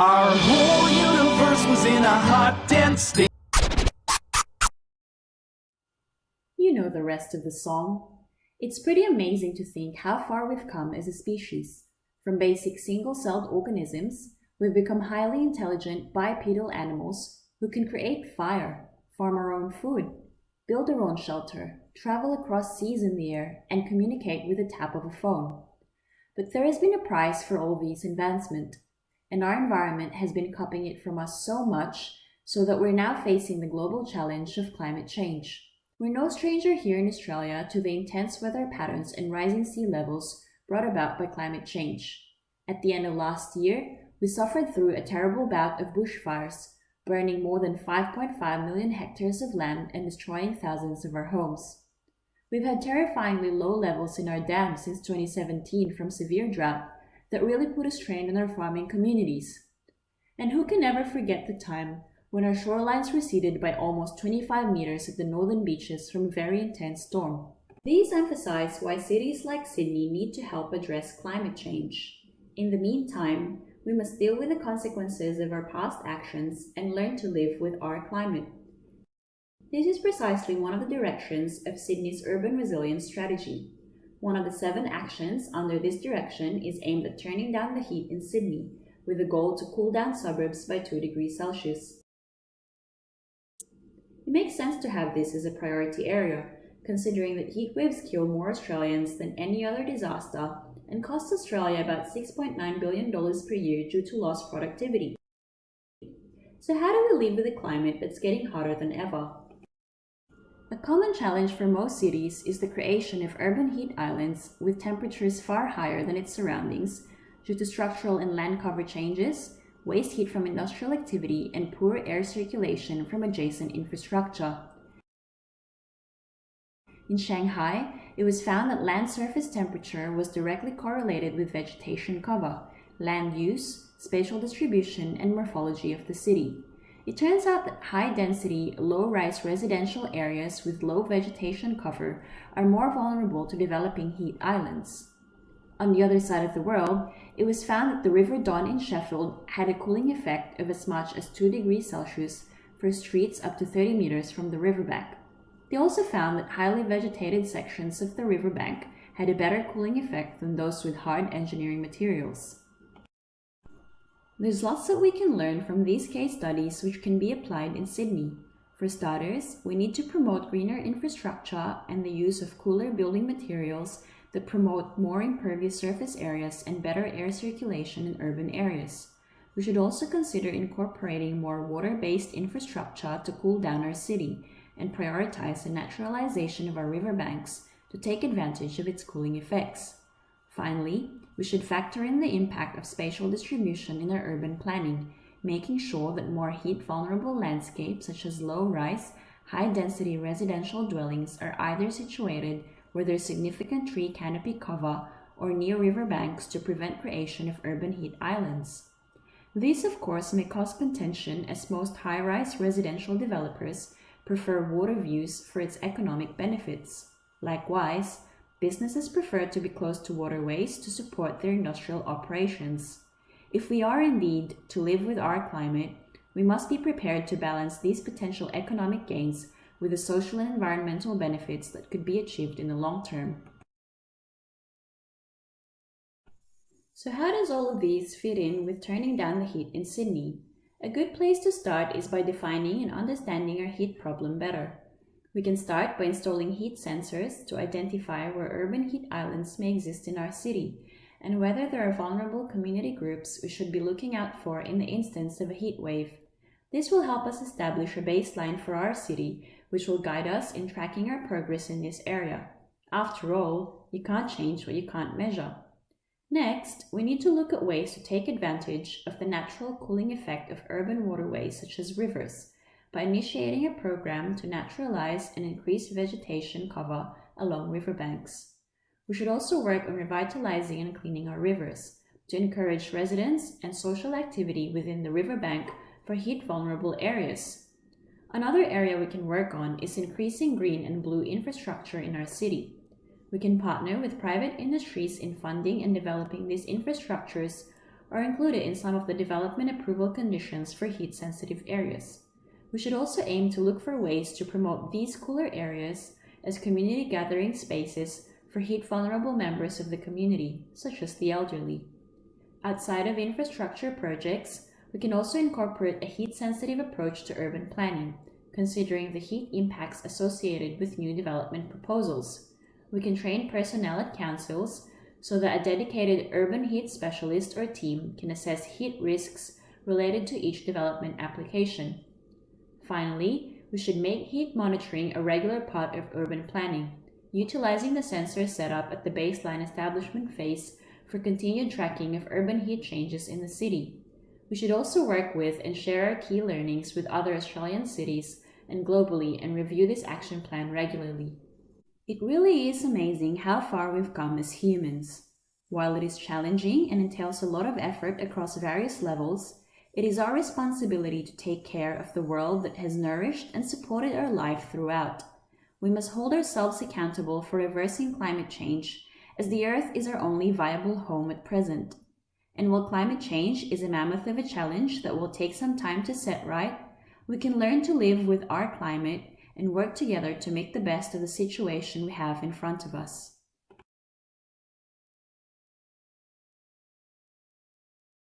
Our whole universe was in a hot, dense state. You know the rest of the song. It's pretty amazing to think how far we've come as a species. From basic single-celled organisms, we've become highly intelligent bipedal animals who can create fire, farm our own food, build our own shelter, travel across seas in the air, and communicate with the tap of a phone. But there has been a price for all these advancement, and our environment has been copying it from us so much so that we're now facing the global challenge of climate change. We're no stranger here in Australia to the intense weather patterns and rising sea levels brought about by climate change. At the end of last year, we suffered through a terrible bout of bushfires, burning more than 5.5 million hectares of land and destroying thousands of our homes. We've had terrifyingly low levels in our dams since 2017 from severe drought that really put a strain on our farming communities. And who can ever forget the time when our shorelines receded by almost 25 meters at the northern beaches from a very intense storm? These emphasize why cities like Sydney need to help address climate change. In the meantime, we must deal with the consequences of our past actions and learn to live with our climate. This is precisely one of the directions of Sydney's urban resilience strategy. One of the 7 actions under this direction is aimed at turning down the heat in Sydney, with the goal to cool down suburbs by 2 degrees Celsius. It makes sense to have this as a priority area, considering that heat waves kill more Australians than any other disaster and cost Australia about $6.9 billion per year due to lost productivity. So how do we live with a climate that's getting hotter than ever? A common challenge for most cities is the creation of urban heat islands with temperatures far higher than its surroundings due to structural and land cover changes, waste heat from industrial activity, and poor air circulation from adjacent infrastructure. In Shanghai, it was found that land surface temperature was directly correlated with vegetation cover, land use, spatial distribution, and morphology of the city. It turns out that high-density, low-rise residential areas with low vegetation cover are more vulnerable to developing heat islands. On the other side of the world, it was found that the River Don in Sheffield had a cooling effect of as much as 2 degrees Celsius for streets up to 30 meters from the riverbank. They also found that highly vegetated sections of the riverbank had a better cooling effect than those with hard engineering materials. There's lots that we can learn from these case studies which can be applied in Sydney. For starters, we need to promote greener infrastructure and the use of cooler building materials that promote more impervious surface areas and better air circulation in urban areas. We should also consider incorporating more water-based infrastructure to cool down our city and prioritize the naturalization of our riverbanks to take advantage of its cooling effects. Finally, we should factor in the impact of spatial distribution in our urban planning, making sure that more heat-vulnerable landscapes such as low-rise, high-density residential dwellings are either situated where there's significant tree canopy cover or near riverbanks to prevent creation of urban heat islands. These, of course, may cause contention as most high-rise residential developers prefer water views for its economic benefits. Likewise, businesses prefer to be close to waterways to support their industrial operations. If we are indeed to live with our climate, we must be prepared to balance these potential economic gains with the social and environmental benefits that could be achieved in the long term. So how does all of these fit in with turning down the heat in Sydney? A good place to start is by defining and understanding our heat problem better. We can start by installing heat sensors to identify where urban heat islands may exist in our city, and whether there are vulnerable community groups we should be looking out for in the instance of a heat wave. This will help us establish a baseline for our city, which will guide us in tracking our progress in this area. After all, you can't change what you can't measure. Next, we need to look at ways to take advantage of the natural cooling effect of urban waterways such as rivers, by initiating a program to naturalize and increase vegetation cover along riverbanks. We should also work on revitalizing and cleaning our rivers to encourage residents and social activity within the riverbank for heat-vulnerable areas. Another area we can work on is increasing green and blue infrastructure in our city. We can partner with private industries in funding and developing these infrastructures, are included in some of the development approval conditions for heat-sensitive areas. We should also aim to look for ways to promote these cooler areas as community gathering spaces for heat-vulnerable members of the community, such as the elderly. Outside of infrastructure projects, we can also incorporate a heat-sensitive approach to urban planning, considering the heat impacts associated with new development proposals. We can train personnel at councils so that a dedicated urban heat specialist or team can assess heat risks related to each development application. Finally, we should make heat monitoring a regular part of urban planning, utilizing the sensors set up at the baseline establishment phase for continued tracking of urban heat changes in the city. We should also work with and share our key learnings with other Australian cities and globally and review this action plan regularly. It really is amazing how far we've come as humans. While it is challenging and entails a lot of effort across various levels, it is our responsibility to take care of the world that has nourished and supported our life throughout. We must hold ourselves accountable for reversing climate change, as the Earth is our only viable home at present. And while climate change is a mammoth of a challenge that will take some time to set right, we can learn to live with our climate and work together to make the best of the situation we have in front of us.